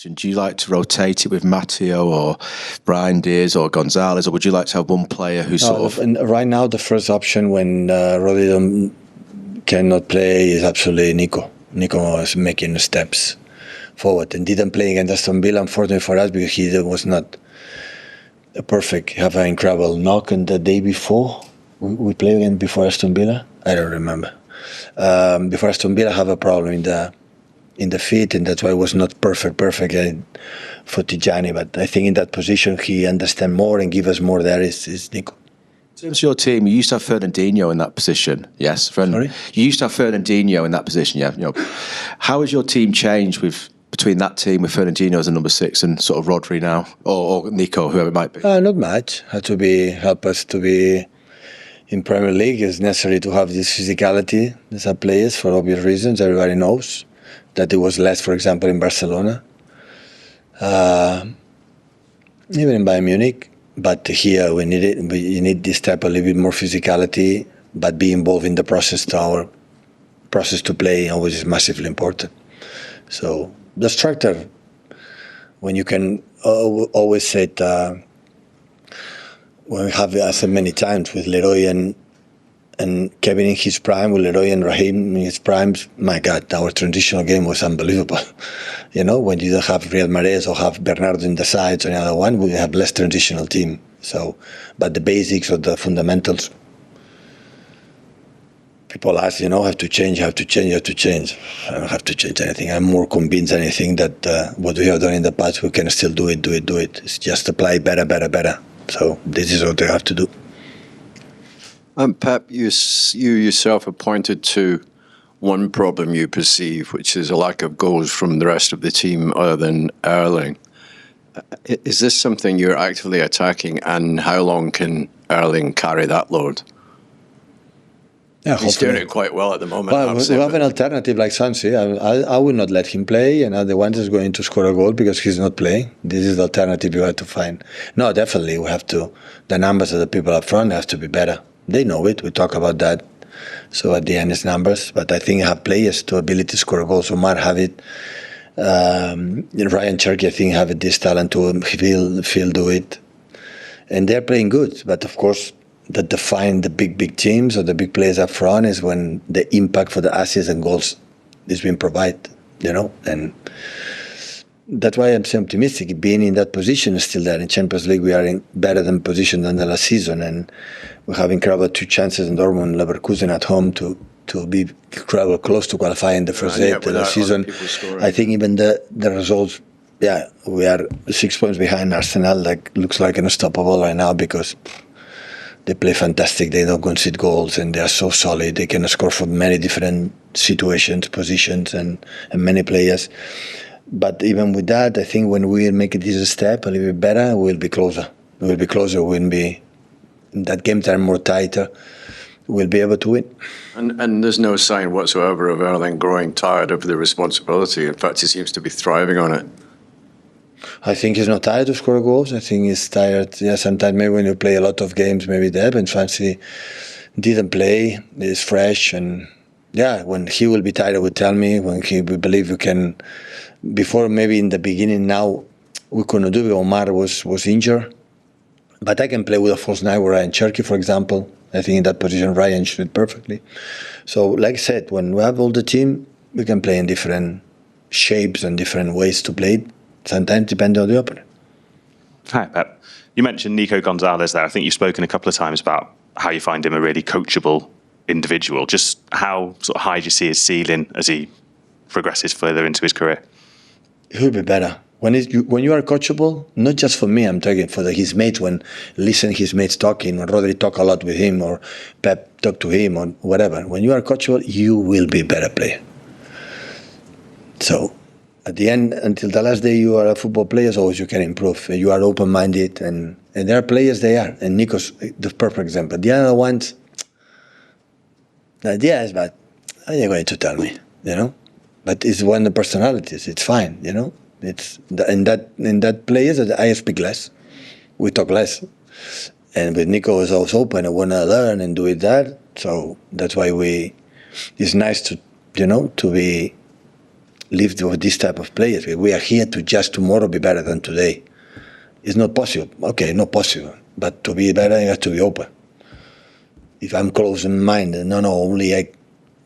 Do you like to rotate it with Matteo or Brian Diaz or Gonzalez, or would you like to have one player who Right now, the first option when Rodri cannot play is absolutely Nico. Nico is making steps forward and didn't play against Aston Villa, unfortunately for us, because he was not perfect. Have an incredible knock on the day before. We played again before Aston Villa. I don't remember. Before Aston Villa, have a problem in the feet, and that's why it was not perfect for Tijani. But I think in that position, he understands more and give us more there is Nico. In terms of your team, you used to have Fernandinho in that position, yes? Sorry? You used to have Fernandinho in that position, yeah. How has your team changed between that team with Fernandinho as a number 6 and sort of Rodri now, or Nico, whoever it might be? Not much. Had to help us to be in Premier League. It's necessary to have this physicality as a players for obvious reasons. Everybody knows that it was less, for example, in Barcelona, even in Bayern Munich. But here we need it. You need this type of a little bit more physicality, but be involved in the process. Our process to play always is massively important. So the structure, when you can always say it, when we have, I said many times, with Leroy and Kevin in his prime, with Leroy and Raheem in his primes, my God, our transitional game was unbelievable. When you don't have Riyad Mahrez or have Bernardo in the sides or another one, we have less transitional team. So, but the basics or the fundamentals, people ask, have to change. I don't have to change anything. I'm more convinced than anything that what we have done in the past, we can still do it. It's just apply better. So this is what they have to do. Pep, you yourself have pointed to one problem you perceive, which is a lack of goals from the rest of the team other than Erling. Is this something you're actively attacking, and how long can Erling carry that load? Yeah, he's doing it quite well at the moment. Well, we have an alternative like Sansi. I would not let him play, and the one is going to score a goal because he's not playing. This is the alternative you have to find. No, definitely we have to. The numbers of the people up front have to be better. They know it. We talk about that. So at the end, it's numbers. But I think I have players to ability to score goals. Omar have it. Rayan, Cherki, I think have this talent to feel do it. And they're playing good. But of course, that define the big teams or the big players up front is when the impact for the assists and goals is being provided, and that's why I'm so optimistic. Being in that position is still there. In Champions League, we are in better than position than the last season, and we have incredible 2 chances in Dortmund and Leverkusen at home to be incredible close to qualifying the first 8 of the season. I think even the results, we are 6 points behind Arsenal. Looks like unstoppable right now because they play fantastic. They don't concede goals, and they are so solid. They can score from many different situations, positions, and many players. But even with that, I think when we make this step a little bit better, we'll be closer. We'll be closer. We'll be in that game time more tighter. We'll be able to win. And there's no sign whatsoever of Erling growing tired of the responsibility. In fact, he seems to be thriving on it. I think he's not tired to score goals. I think he's tired. Yeah, sometimes maybe when you play a lot of games, maybe that happens. Fancy didn't play, he's fresh, and when he will be tired, he will tell me. When we believe we can, before maybe in the beginning, now we couldn't do it. Omar was injured, but I can play with a false 9 with Rayan Cherki, for example. I think in that position, Rayan should fit perfectly. So, like I said, when we have all the team, we can play in different shapes and different ways to play it. Sometimes depending on the opponent. Hi, Pep. You mentioned Nico Gonzalez there. I think you've spoken a couple of times about how you find him a really coachable individual. Just how sort of high do you see his ceiling as he progresses further into his career? He'll be better. When you are coachable, not just for me, I'm talking for his mates, when his mates talking, or Rodri talk a lot with him, or Pep talk to him, or whatever. When you are coachable, you will be a better player. So, at the end, until the last day you are a football player, always you can improve. You are open-minded, and there are players they are. And Nico's the perfect example. The other ones, the idea is, but how are you going to tell me, But it's one of the personalities. It's fine, It's in that players that I speak less. We talk less. And with Nico is always open and want to learn and do it that. So that's why it's nice to, to be live with this type of players. We are here to just tomorrow be better than today. It's not possible. Okay, not possible. But to be better, you have to be open. If I'm closed-minded, only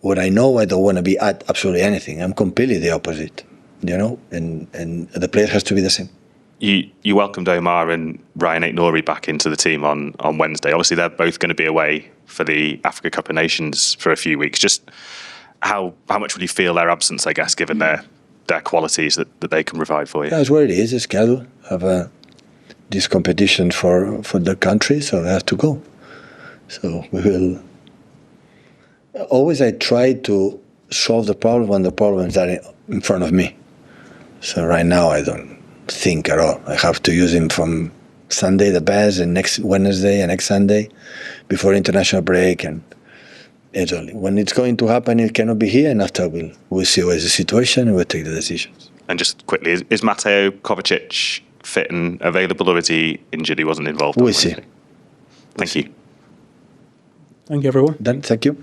what I know, I don't want to be at absolutely anything. I'm completely the opposite, and the player has to be the same. You welcomed Omar and Rayan Nouri back into the team on Wednesday. Obviously, they're both going to be away for the Africa Cup of Nations for a few weeks. Just how much would you feel their absence, I guess, given their qualities that they can provide for you? That's what it is, a schedule. Have this competition for the country, so they have to go. So we will... Always I try to solve the problem when the problems are in front of me. So right now I don't think at all. I have to use him from Sunday the best, and next Wednesday and next Sunday before international break, and it's only when it's going to happen. It cannot be here, and after we'll see what is the situation and we'll take the decisions. And just quickly, is Mateo Kovacic fit and available, or is he injured? He wasn't involved. We'll see. Thank you. Thank you, everyone. Done. Thank you.